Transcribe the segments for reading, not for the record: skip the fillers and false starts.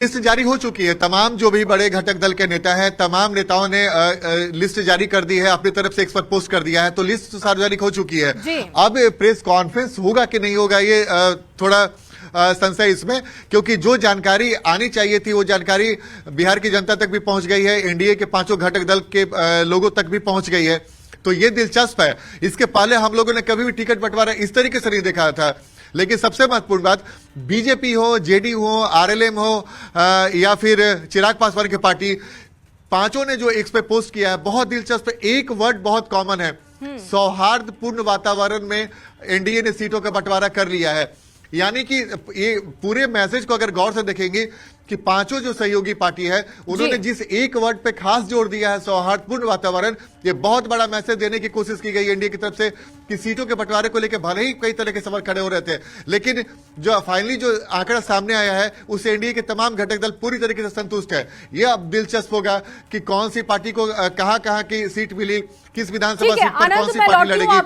List जारी हो चुकी है। तमाम जो भी बड़े घटक दल के नेता हैं, तमाम नेताओं ने लिस्ट जारी कर दी है, अपनी तरफ से एक्सपर्ट पोस्ट कर दिया है, तो लिस्ट सार्वजनिक हो चुकी है। अब प्रेस कॉन्फ्रेंस होगा कि नहीं होगा, ये थोड़ा संशय इसमें, क्योंकि जो जानकारी आनी चाहिए थी वो जानकारी बिहार की जनता तक भी पहुंच गई है, एनडीए के पांचों घटक दल के लोगों तक भी पहुंच गई है। तो ये दिलचस्प है। इसके पहले हम लोगों ने कभी भी टिकट बंटवारा इस तरीके से नहीं देखा था। लेकिन सबसे महत्वपूर्ण बात, बीजेपी हो, जेडीयू हो, आरएलएम हो या फिर चिराग पासवान की पार्टी, पांचों ने जो एक्स पे पोस्ट किया है, बहुत दिलचस्प। एक वर्ड बहुत कॉमन है, सौहार्दपूर्ण वातावरण में एनडीए ने सीटों का बंटवारा कर लिया है। यानी कि ये पूरे मैसेज को अगर गौर से देखेंगे कि पांचों जो सहयोगी पार्टी है उन्होंने जिस एक वर्ड पे खास जोर दिया है, सौहार्दपूर्ण वातावरण, ये बहुत बड़ा मैसेज देने की कोशिश की गई एनडीए की तरफ से कि सीटों के बंटवारे को लेकर भले ही कई तरह के सवाल खड़े हो रहे थे, लेकिन जो फाइनली जो आंकड़ा सामने आया है उससे एनडीए के तमाम घटक दल पूरी तरीके से संतुष्ट है। ये अब दिलचस्प होगा कि कौन सी पार्टी को कहां की सीट मिली, किस विधानसभा सीट पर कौन सी पार्टी लड़ेगी।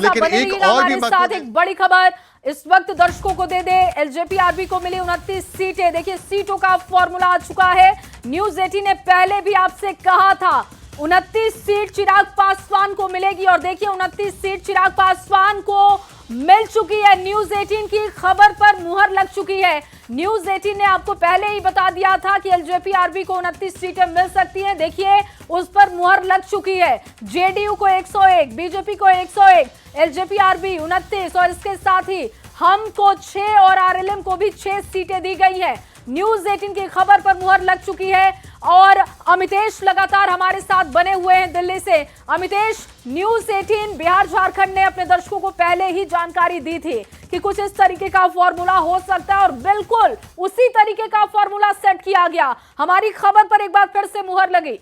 लेकिन एक और भी एक बड़ी खबर इस वक्त दर्शकों को दे दे, एलजेपीआरबी को मिली 29 सीटें। देखिए सीटों का फॉर्मूला आ चुका है। न्यूज 18 ने पहले भी आपसे कहा था 29 सीट चिराग पासवान को मिलेगी, और देखिए 29 सीट चिराग पासवान को मिल चुकी है। न्यूज 18 की खबर पर मुहर लग चुकी है। न्यूज 18 ने आपको पहले ही बता दिया था कि एलजेपीआरबी को 29 सीटें मिल सकती हैं। देखिए उस पर मुहर लग चुकी है। जेडीयू को 101, बीजेपी को 101, एलजेपीआरबी 29 और इसके साथ ही हम को 6 और आरएलएम को भी 6 सीटें दी गई है। न्यूज 18 की खबर पर मुहर लग चुकी है और अमितेश लगातार हमारे साथ बने हुए हैं दिल्ली से। अमितेश, न्यूज 18 बिहार झारखंड ने अपने दर्शकों को पहले ही जानकारी दी थी कि कुछ इस तरीके का फॉर्मूला हो सकता है और बिल्कुल उसी तरीके का फॉर्मूला सेट किया गया। हमारी खबर पर एक बार फिर से मुहर लगी।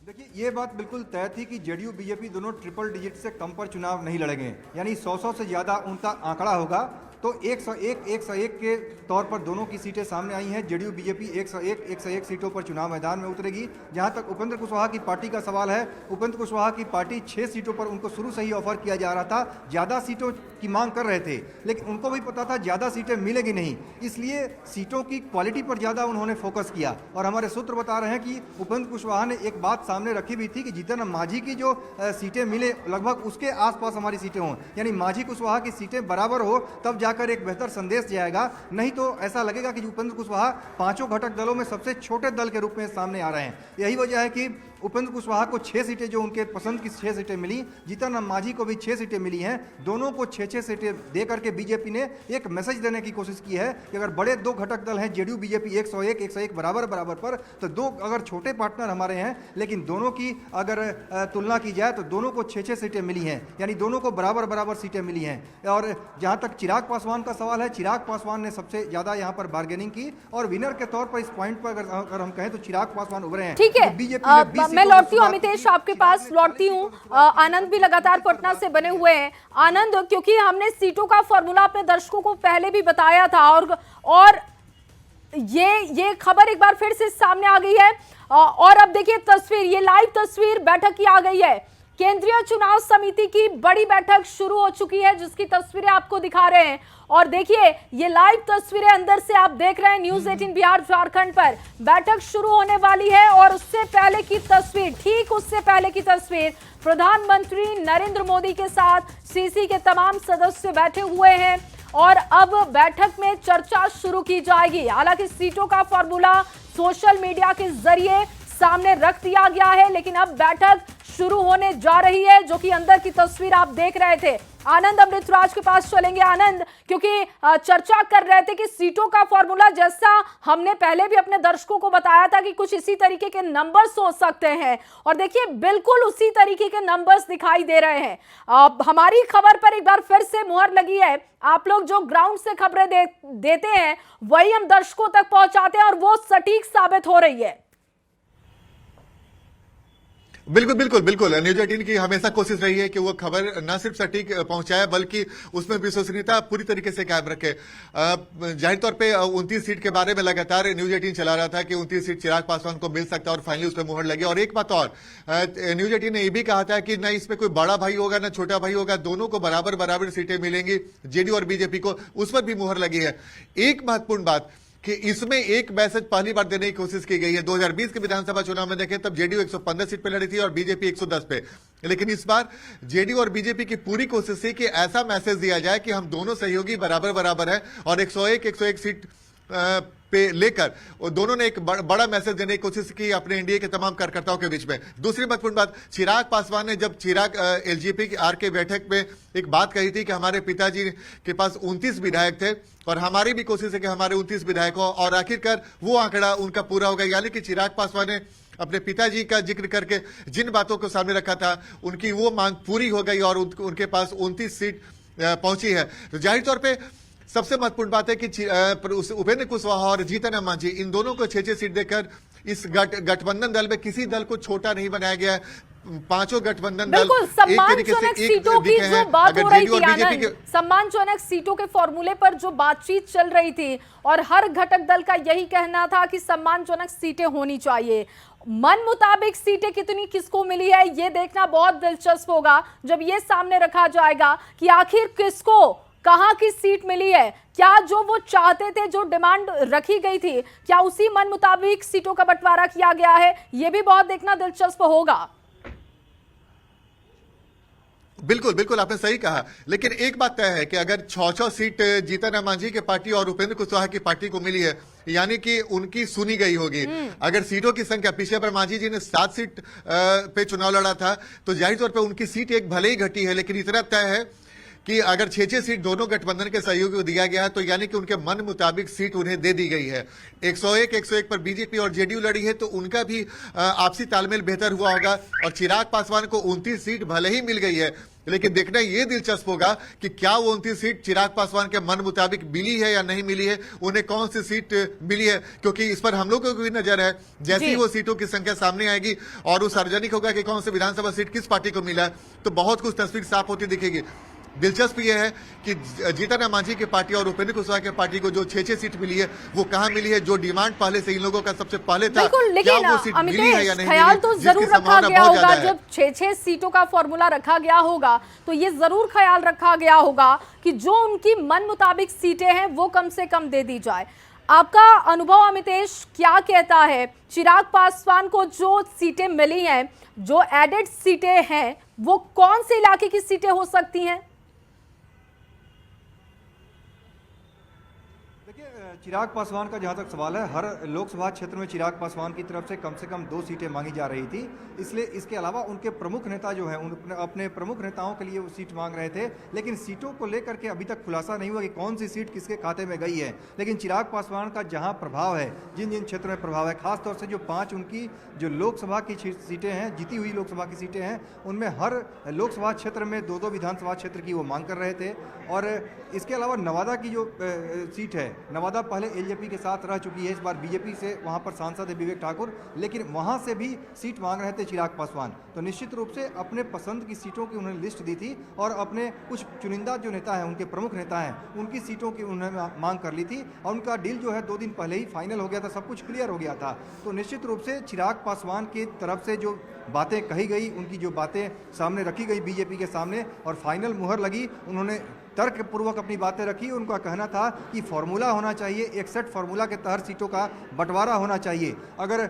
देखिए, ये बात बिल्कुल तय थी कि जेडीयू बीजेपी दोनों ट्रिपल डिजिट से कम पर चुनाव नहीं लड़ेंगे, यानी 100 से ज्यादा उनका आंकड़ा होगा। तो 101 के तौर पर दोनों की सीटें सामने आई हैं। जेडीयू बीजेपी 101 सीटों पर चुनाव मैदान में उतरेगी। जहां तक उपेंद्र कुशवाहा की पार्टी का सवाल है, उपेंद्र कुशवाहा की पार्टी 6 सीटों पर उनको शुरू से ही ऑफर किया जा रहा था, ज़्यादा सीटों की मांग कर रहे थे, लेकिन उनको भी पता था ज़्यादा सीटें मिलेगी नहीं, इसलिए सीटों की क्वालिटी पर ज़्यादा उन्होंने फोकस किया। और हमारे सूत्र बता रहे हैं कि उपेंद्र कुशवाहा ने एक बात सामने रखी भी थी कि जीतन मांझी की जो सीटें मिले लगभग उसके आसपास हमारी सीटें हों, यानी मांझी कुशवाहा की सीटें बराबर हो, तब जाकर एक बेहतर संदेश जाएगा। नहीं तो ऐसा लगेगा कि उपेंद्र कुशवाहा पांचों घटक दलों में सबसे छोटे दल के रूप में सामने आ रहे हैं। यही वजह है कि उपेंद्र कुशवाहा को 6 सीटें, जो उनके पसंद की 6 सीटें मिली, जीतन राम मांझी को भी 6 सीटें मिली हैं। दोनों को 6-6 सीटें दे करके बीजेपी ने एक मैसेज देने की कोशिश की है कि अगर बड़े दो घटक दल हैं, जेडीयू बीजेपी 101 बराबर पर, तो दो अगर छोटे पार्टनर हमारे हैं, लेकिन दोनों की अगर तुलना की जाए तो दोनों को 6-6 सीटें मिली हैं, यानी दोनों को बराबर सीटें मिली हैं। और जहां तक चिराग पासवान का सवाल है, चिराग पासवान ने सबसे ज्यादा यहां पर बार्गेनिंग की और विनर के तौर पर इस पॉइंट पर अगर हम कहें तो चिराग पासवान उभरे हैं। ठीक है, बीजेपी मैं लौटती हूँ अमितेश, आपके पास लौटती हूँ। आनंद भी लगातार पटना से बने हुए हैं। आनंद, क्योंकि हमने सीटों का फॉर्मूला अपने दर्शकों को पहले भी बताया था और ये खबर एक बार फिर से सामने आ गई है। और अब देखिए तस्वीर, ये लाइव तस्वीर बैठक की आ गई है। केंद्रीय चुनाव समिति की बड़ी बैठक शुरू हो चुकी है, जिसकी तस्वीरें आपको दिखा रहे हैं। और देखिए ये लाइव तस्वीरें अंदर से आप देख रहे हैं न्यूज 18 बिहार झारखंड पर। बैठक शुरू होने वाली है और उससे पहले की तस्वीर, ठीक उससे पहले की तस्वीर, प्रधानमंत्री नरेंद्र मोदी के साथ सीसी के तमाम सदस्य बैठे हुए हैं और अब बैठक में चर्चा शुरू की जाएगी। हालांकि सीटों का फॉर्मूला सोशल मीडिया के जरिए सामने रख दिया गया है, लेकिन अब बैठक शुरू होने जा रही है, जो कि अंदर की तस्वीर आप देख रहे थे। आनंद अमृतराज के पास चलेंगे। आनंद, क्योंकि चर्चा कर रहे थे कि सीटों का फॉर्मूला, जैसा हमने पहले भी अपने दर्शकों को बताया था कि कुछ इसी तरीके के नंबर्स हो सकते हैं, और देखिए बिल्कुल उसी तरीके के नंबर्स दिखाई दे रहे हैं। हमारी खबर पर एक बार फिर से मुहर लगी है। आप लोग जो ग्राउंड से खबरें देते हैं वही हम दर्शकों तक पहुंचाते हैं और वो सटीक साबित हो रही है। बिल्कुल बिल्कुल बिल्कुल। न्यूज 18 की हमेशा कोशिश रही है कि वो खबर न सिर्फ सटीक पहुंचाए बल्कि उसमें विश्वसनीयता पूरी तरीके से कायम रखे। जाहिर तौर पे 29 सीट के बारे में लगातार न्यूज 18 चला रहा था कि 29 सीट चिराग पासवान को मिल सकता है और फाइनली उस पर मुहर लगी। और एक बात और, न्यूज 18 ने यह भी कहा था कि न इसमें कोई बड़ा भाई होगा न छोटा भाई होगा, दोनों को बराबर बराबर सीटें मिलेंगी। जेडीयू और बीजेपी को उस पर भी मुहर लगी है। एक महत्वपूर्ण बात कि इसमें एक मैसेज पहली बार देने की कोशिश की गई है। 2020 के विधानसभा चुनाव में देखें तब जेडीयू 115 सीट पे लड़ी थी और बीजेपी 110 पे, लेकिन इस बार जेडीयू और बीजेपी की पूरी कोशिश थी कि ऐसा मैसेज दिया जाए कि हम दोनों सहयोगी बराबर बराबर है और 101 सीट पे लेकर और दोनों ने एक बड़ा मैसेज देने की कोशिश की अपने एनडीए के तमाम कार्यकर्ताओं के बीच में। दूसरी महत्वपूर्ण बात, चिराग पासवान ने जब चिराग एलजेपी की आर के बैठक में एक बात कही थी कि हमारे पिताजी के पास 29 विधायक थे और हमारी भी कोशिश है कि हमारे 29 विधायक हो, और आखिरकार वो आंकड़ा उनका पूरा हो गया। यानी कि चिराग पासवान ने अपने पिताजी का जिक्र करके जिन बातों को सामने रखा था उनकी वो मांग पूरी हो गई और उनके पास 29 सीट पहुंची है। तो जाहिर तौर पर सबसे महत्वपूर्ण बात है कि उपेंद्र कुशवाहा और जीतन राम मांझी इन दोनों को 6-6 सीट देकर इस गठबंधन दल में किसी दल को छोटा नहीं बनाया गया है। पांचों गठबंधन दल एक तरीके से एक दिखे हैं। अगर जेडीयू और बीजेपी के सम्मानजनक सीटों के फॉर्मूले पर जो बातचीत चल रही थी और हर घटक दल का यही कहना था कि सम्मानजनक सीटें होनी चाहिए। मन मुताबिक सीटें कितनी किसको मिली है ये देखना बहुत दिलचस्प होगा जब ये सामने रखा जाएगा कि आखिर किसको कहां की सीट मिली है। क्या जो वो चाहते थे, जो डिमांड रखी गई थी, क्या उसी मन मुताबिक सीटों का बंटवारा किया गया है, ये भी बहुत देखना दिलचस्प होगा। बिल्कुल बिल्कुल आपने सही कहा, लेकिन एक बात तय है कि अगर 6-6 सीट जीतन राम मांझी की पार्टी और उपेंद्र कुशवाहा की पार्टी को मिली है, यानी कि उनकी सुनी गई होगी। अगर सीटों की संख्या, पिछले बार मांझी जी ने 7 सीट पे चुनाव लड़ा था, तो जाहिर तौर पर उनकी सीट एक भले ही घटी है, लेकिन इतना तय है कि अगर 6-6 सीट दोनों गठबंधन के सहयोगी को दिया गया है तो यानी कि उनके मन मुताबिक सीट उन्हें दे दी गई है। 101 पर बीजेपी और जेडीयू लड़ी है तो उनका भी आपसी तालमेल बेहतर हुआ होगा और चिराग पासवान को 29 सीट भले ही मिल गई है, लेकिन देखना यह दिलचस्प होगा कि क्या वो 29 सीट चिराग पासवान के मन मुताबिक मिली है या नहीं मिली है, उन्हें कौन सी सीट मिली है, क्योंकि इस पर हम लोगों को भी नजर है। जैसे ही वो सीटों की संख्या सामने आएगी और वो सार्वजनिक होगा कि कौन सी विधानसभा सीट किस पार्टी को मिला है, तो बहुत कुछ तस्वीर साफ होती दिखेगी। दिलचस्प यह है कि जीतन राम मांझी की पार्टी और उपेंद्र कुशवाहा की पार्टी को जो 6-6 सीट मिली है वो कहां मिली है, जो डिमांड पहले से इन लोगों का सबसे पहले था, क्या वो सीट मिली है या नहीं ख्याल तो जरूर रखा गया होगा। जब 6-6 सीटों का फॉर्मूला रखा गया होगा तो ये जरूर ख्याल रखा गया होगा कि जो उनकी मन मुताबिक सीटें हैं वो कम से कम दे दी जाए। आपका अनुभव अमितेश क्या कहता है, चिराग पासवान को जो सीटें मिली हैं, जो एडेड सीटें हैं, वो कौन से इलाके की सीटें हो सकती हैं? चिराग पासवान का जहां तक सवाल है, हर लोकसभा क्षेत्र में चिराग पासवान की तरफ से कम 2 सीटें मांगी जा रही थी, इसलिए इसके अलावा उनके प्रमुख नेता जो हैं अपने प्रमुख नेताओं के लिए वो सीट मांग रहे थे, लेकिन सीटों को लेकर के अभी तक खुलासा नहीं हुआ कि कौन सी सीट किसके खाते में गई है। लेकिन चिराग पासवान का जहां प्रभाव है, जिन जिन क्षेत्र में प्रभाव है, खासतौर से जो 5 उनकी जो लोकसभा की सीटें हैं, जीती हुई लोकसभा की सीटें हैं, उनमें हर लोकसभा क्षेत्र में 2-2 विधानसभा क्षेत्र की वो मांग कर रहे थे। और इसके अलावा नवादा की जो सीट है, नवादा पहले एलजेपी के साथ रह चुकी है, इस बार बीजेपी से वहां पर सांसद है विवेक ठाकुर, लेकिन वहां से भी सीट मांग रहे थे चिराग पासवान। तो निश्चित रूप से अपने पसंद की सीटों की उन्होंने लिस्ट दी थी और अपने कुछ चुनिंदा जो नेता हैं, उनके प्रमुख नेता हैं, उनकी सीटों की उन्होंने मांग कर ली थी और उनका डील जो है 2 दिन पहले ही फाइनल हो गया था, सब कुछ क्लियर हो गया था। तो निश्चित रूप से चिराग पासवान की तरफ से जो बातें कही गई, उनकी जो बातें सामने रखी गई बीजेपी के सामने और फाइनल मुहर लगी, उन्होंने तर्कपूर्वक अपनी बातें रखी। उनका कहना था कि फार्मूला होना चाहिए, एक सेट फार्मूला के तहत सीटों का बंटवारा होना चाहिए। अगर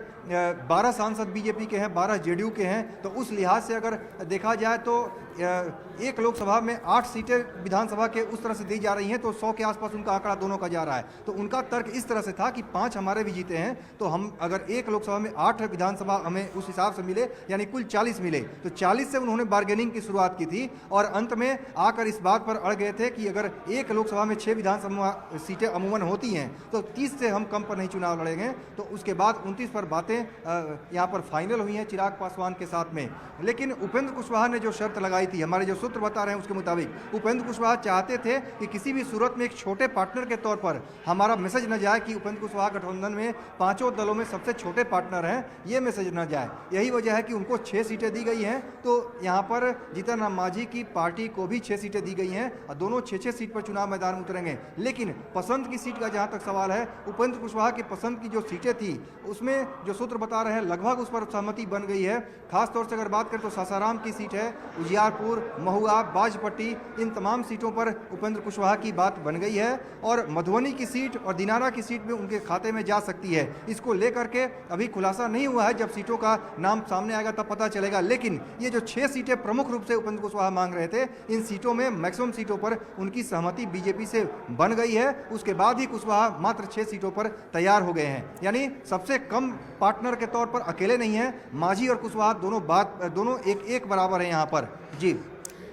12 सांसद बीजेपी के हैं, 12 जेडीयू के हैं, तो उस लिहाज से अगर देखा जाए तो एक लोकसभा में 8 सीटें विधानसभा के उस तरह से दी जा रही हैं, तो 100 के आसपास उनका आंकड़ा दोनों का जा रहा है। तो उनका तर्क इस तरह से था कि 5 हमारे भी जीते हैं, तो हम अगर एक लोकसभा में 8 विधानसभा हमें उस हिसाब से मिले, यानी कुल 40 मिले, तो 40 से उन्होंने बार्गेनिंग की शुरुआत की थी और अंत में आकर इस बात पर अड़ गए थे कि अगर एक लोकसभा में 6 विधानसभा सीटें अमूमन होती हैं तो 30 से हम कम पर नहीं चुनाव लड़ेंगे। तो उसके बाद 29 पर बातें यहाँ पर फाइनल हुई हैं चिराग पासवान के साथ में। लेकिन उपेंद्र कुशवाहा ने जो शर्त लगाई आई थी। हमारे जो सूत्र बता रहे हैं उसके मुताबिक उपेंद्र कुशवाहा चाहते थे कि किसी भी सूरत में एक छोटे पार्टनर के तौर पर हमारा मैसेज न जाए कि उपेंद्र कुशवाहा गठबंधन में पांचों दलों में सबसे छोटे पार्टनर हैं, ये मैसेज न जाए। यही वजह है कि उनको 6 सीटें दी गई हैं। तो यहाँ पर जीतन राम मांझी की पार्टी को भी 6 सीटें दी गई हैं और दोनों 6-6 सीट पर चुनाव मैदान में उतरेंगे। लेकिन पसंद की सीट का जहाँ तक सवाल है, उपेंद्र कुशवाहा की पसंद की जो सीटें थी उसमें जो सूत्र बता रहे हैं लगभग उस पर सहमति बन गई है। खासतौर से अगर बात करें तो सासाराम की सीट है, उजियारपुर, महुआ, बाजपट्टी, इन तमाम सीटों पर उपेंद्र कुशवाहा की बात बन गई है और मधुबनी की सीट और दिनारा की सीट में उनके खाते में जा सकती है। इसको लेकर के अभी खुलासा नहीं हुआ है, जब सीटों का नाम सामने आएगा तब पता चलेगा। लेकिन ये जो 6 सीटें प्रमुख रूप से उपेंद्र कुशवाहा मांग रहे थे, इन सीटों में मैक्सिमम सीटों पर उनकी सहमति बीजेपी से बन गई है। उसके बाद ही कुशवाहा मात्र 6 सीटों पर तैयार हो गए हैं। यानी सबसे कम पार्टनर के तौर पर अकेले नहीं है, मांझी और कुशवाहा दोनों एक बराबर है यहाँ पर। जी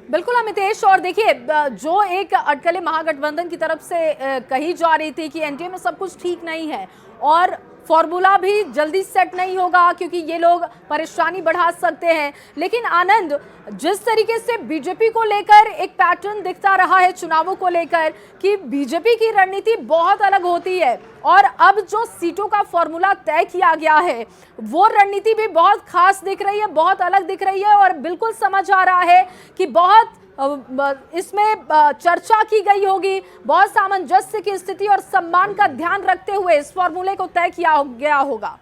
बिल्कुल अमितेश, और देखिए जो एक अटकलें महागठबंधन की तरफ से कही जा रही थी कि एनडीए में सब कुछ ठीक नहीं है और फॉर्मूला भी जल्दी सेट नहीं होगा क्योंकि ये लोग परेशानी बढ़ा सकते हैं, लेकिन आनंद, जिस तरीके से बीजेपी को लेकर एक पैटर्न दिखता रहा है चुनावों को लेकर कि बीजेपी की रणनीति बहुत अलग होती है और अब जो सीटों का फॉर्मूला तय किया गया है वो रणनीति भी बहुत खास दिख रही है, बहुत अलग दिख रही है और बिल्कुल समझ आ रहा है कि बहुत इसमें चर्चा की गई होगी, बहुत सामंजस्य की स्थिति और सम्मान का ध्यान रखते हुए इस फॉर्मूले को तय किया गया होगा।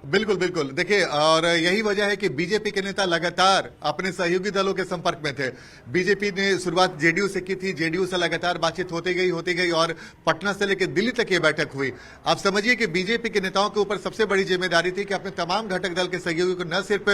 बिल्कुल बिल्कुल, देखिए, और यही वजह है कि बीजेपी के नेता लगातार अपने सहयोगी दलों के संपर्क में थे। बीजेपी ने शुरुआत जेडीयू से की थी, जेडीयू से लगातार बातचीत होती गई और पटना से लेकर दिल्ली तक ये बैठक हुई। आप समझिए कि बीजेपी के नेताओं के ऊपर सबसे बड़ी जिम्मेदारी थी कि अपने तमाम घटक दल के सहयोगियों को न सिर्फ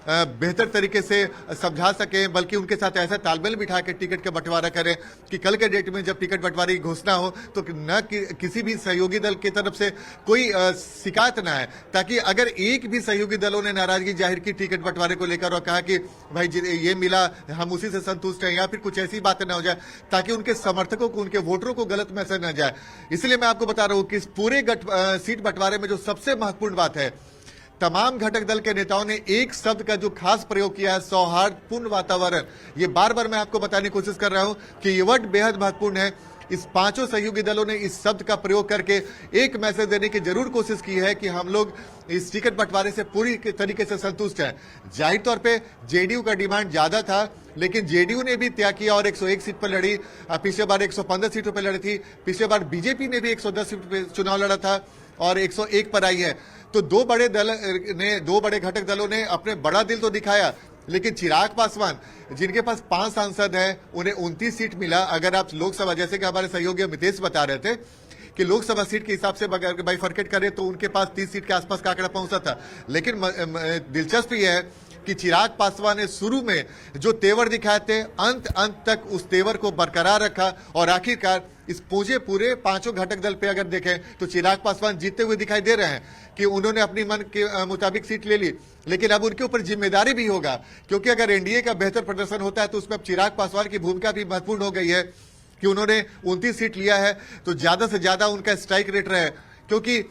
बेहतर तरीके से समझा सकें बल्कि उनके साथ ऐसा तालमेल बिठा के टिकट का बंटवारा करें कि कल के डेट में जब टिकट बंटवारे की घोषणा हो तो न किसी भी सहयोगी दल की तरफ से कोई शिकायत ना है, ताकि अगर एक भी सहयोगी दलों ने नाराजगी जाहिर की टिकट बंटवारे को लेकर और कहा कि भाई ये मिला हम उसी से संतुष्ट हैं या फिर कुछ ऐसी बातें ना हो जाए ताकि उनके समर्थकों को, उनके वोटरों को गलत मैसेज न जाए। इसलिए मैं आपको बता रहा हूं कि इस पूरे सीट बंटवारे में जो सबसे महत्वपूर्ण बात है, तमाम घटक दल के नेताओं ने एक शब्द का जो खास प्रयोग किया है, सौहार्दपूर्ण वातावरण। ये बार बार मैं आपको बताने की कोशिश कर रहा हूं कि ये वर्ड बेहद महत्वपूर्ण है। इस पांचों सहयोगी दलों ने इस शब्द का प्रयोग करके एक मैसेज देने की जरूर कोशिश की है कि हम लोग इस टिकट बंटवारे से पूरी तरीके से संतुष्ट हैं। जाहिर तौर पे जेडीयू का डिमांड ज्यादा था, लेकिन जेडीयू ने भी त्याग किया और 101 सीट पर लड़ी। पिछले बार 115 सीटों पर लड़ी थी, पिछले बार बीजेपी ने भी 110 सीट पर चुनाव लड़ा था और 101 पर आई है। तो दो बड़े घटक दलों ने अपने बड़ा दिल तो दिखाया, लेकिन चिराग पासवान जिनके पास 5 सांसद हैं उन्हें 29 सीट मिला। अगर आप लोकसभा, जैसे कि हमारे सहयोगी अमितेश बता रहे थे कि लोकसभा सीट के हिसाब से बाइफरकेट करें तो उनके पास 30 सीट के आसपास का आंकड़ा पहुंचा था। लेकिन दिलचस्प यह है कि चिराग पासवान ने शुरू में जो तेवर दिखाए थे अंत तक उस तेवर को बरकरार रखा और आखिरकार इस पूरे पांचों घटक दल पे अगर देखें तो चिराग पासवान जीतते हुए दिखाई दे रहे हैं कि उन्होंने अपनी मन के मुताबिक सीट ले ली। लेकिन अब उनके ऊपर जिम्मेदारी भी होगा, क्योंकि अगर एनडीए का बेहतर प्रदर्शन होता है तो उसमें अब चिराग पासवान की भूमिका भी महत्वपूर्ण हो गई है कि उन्होंने 29 सीट लिया है तो ज्यादा से ज्यादा उनका स्ट्राइक रेट रहे, क्योंकि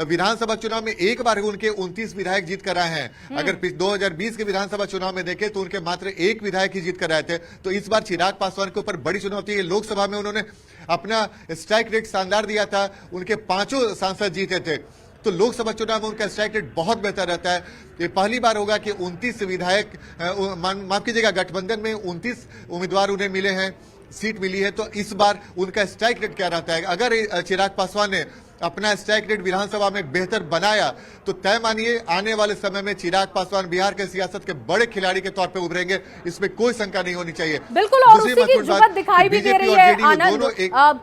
विधानसभा चुनाव में एक बार उनके 29 विधायक जीत कर आए हैं। अगर 2020 के विधानसभा चुनाव में देखें तो उनके मात्र एक विधायक ही जीत कर आए थे। तो इस बार चिराग पासवान के ऊपर बड़ी चुनौती है। लोकसभा में उन्होंने अपना स्ट्राइक रेट शानदार दिया था, उनके 5 सांसद जीते थे। तो लोकसभा चुनाव में उनका स्ट्राइक रेट बहुत बेहतर रहता है। ये पहली बार होगा कि 29 विधायक, माफ कीजिएगा, गठबंधन में 29 उम्मीदवार उन्हें मिले हैं, सीट मिली है। तो इस बार उनका स्ट्राइक रेट क्या रहता है? अगर चिराग पासवान ने अपना स्ट्राइक रेट विधानसभा में बेहतर बनाया तो तय मानिए आने वाले समय में चिराग पासवान बिहार के सियासत के बड़े खिलाड़ी के तौर पे उभरेंगे, इसमें कोई शंका नहीं होनी चाहिए। बिल्कुल, और उसी की जुगत दिखाई भी दे रही है आनंद,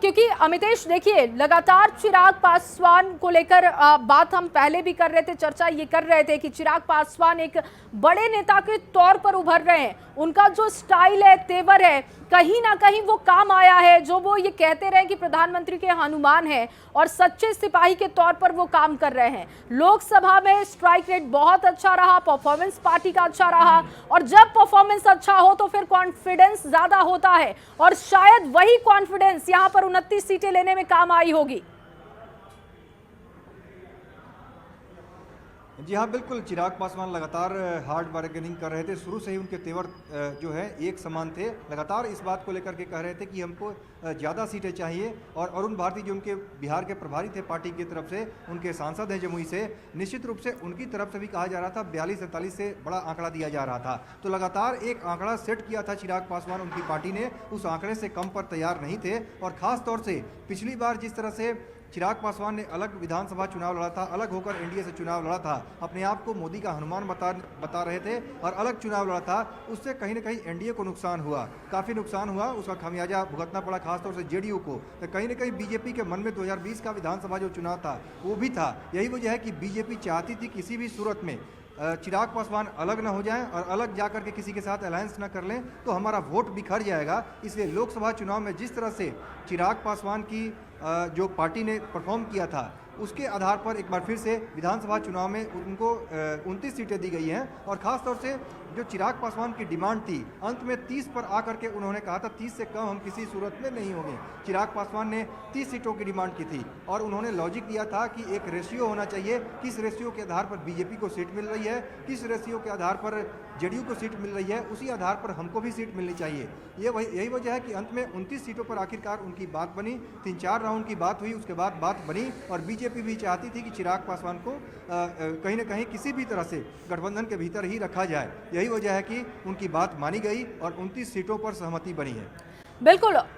क्योंकि अमितेश देखिए लगातार चिराग पासवान को लेकर बात हम पहले भी कर रहे थे, चर्चा ये कर रहे थे कि चिराग पासवान एक बड़े नेता के तौर पर उभर रहे हैं। उनका जो स्टाइल है, तेवर है, कहीं ना कहीं वो काम आया है। जो वो ये कहते रहे कि प्रधानमंत्री के हनुमान है और सच्चे सिपाही के तौर पर वो काम कर रहे हैं। लोकसभा में स्ट्राइक रेट बहुत अच्छा रहा, परफॉर्मेंस पार्टी का अच्छा रहा, और जब परफॉर्मेंस अच्छा हो तो फिर कॉन्फिडेंस ज्यादा होता है और शायद वही कॉन्फिडेंस यहां पर 29 सीटें लेने में काम आई होगी। जी हाँ, बिल्कुल। चिराग पासवान लगातार हार्ड बार्गेनिंग कर रहे थे। शुरू से ही उनके तेवर जो है एक समान थे। लगातार इस बात को लेकर के कह रहे थे कि हमको ज़्यादा सीटें चाहिए। और अरुण भारती जो उनके बिहार के प्रभारी थे पार्टी की तरफ से, उनके सांसद हैं जमुई से, निश्चित रूप से उनकी तरफ से भी कहा जा रहा था 42-43 से बड़ा आंकड़ा दिया जा रहा था। तो लगातार एक आंकड़ा सेट किया था चिराग पासवान, उनकी पार्टी ने उस आंकड़े से कम पर तैयार नहीं थे। और ख़ास तौर से पिछली बार जिस तरह से चिराग पासवान ने अलग विधानसभा चुनाव लड़ा था, अलग होकर एनडीए से चुनाव लड़ा था, अपने आप को मोदी का हनुमान बता रहे थे और अलग चुनाव लड़ा था, उससे कहीं ना कहीं एनडीए को नुकसान हुआ, काफ़ी नुकसान हुआ। उसका खामियाजा भुगतना पड़ा खासतौर से जेडीयू को। तो कहीं ना कहीं बीजेपी के मन में 2020 का विधानसभा जो चुनाव था वो भी था। यही वजह है कि बीजेपी चाहती थी किसी भी सूरत में चिराग पासवान अलग ना हो जाएं और अलग जाकर के किसी के साथ अलायंस ना कर लें, तो हमारा वोट बिखर जाएगा। इसलिए लोकसभा चुनाव में जिस तरह से चिराग पासवान की जो पार्टी ने परफॉर्म किया था, उसके आधार पर एक बार फिर से विधानसभा चुनाव में उनको 29 सीटें दी गई हैं। और ख़ास तौर से जो चिराग पासवान की डिमांड थी, अंत में 30 पर आकर के उन्होंने कहा था 30 से कम हम किसी सूरत में नहीं होंगे। चिराग पासवान ने 30 सीटों की डिमांड की थी और उन्होंने लॉजिक दिया था कि एक रेशियो होना चाहिए, किस रेशियो के आधार पर बीजेपी को सीट मिल रही है, किस रेशियो के आधार पर जेडीयू को सीट मिल रही है, उसी आधार पर हमको भी सीट मिलनी चाहिए। यही वजह है कि अंत में 29 सीटों पर आखिरकार उनकी बात बनी। 3-4 राउंड की बात हुई, उसके बाद बात बनी और बीजेपी भी चाहती थी कि चिराग पासवान को कहीं ना कहीं किसी भी तरह से गठबंधन के भीतर ही रखा जाए। यही वजह है कि उनकी बात मानी गई और 29 सीटों पर सहमति बनी है। बिल्कुल।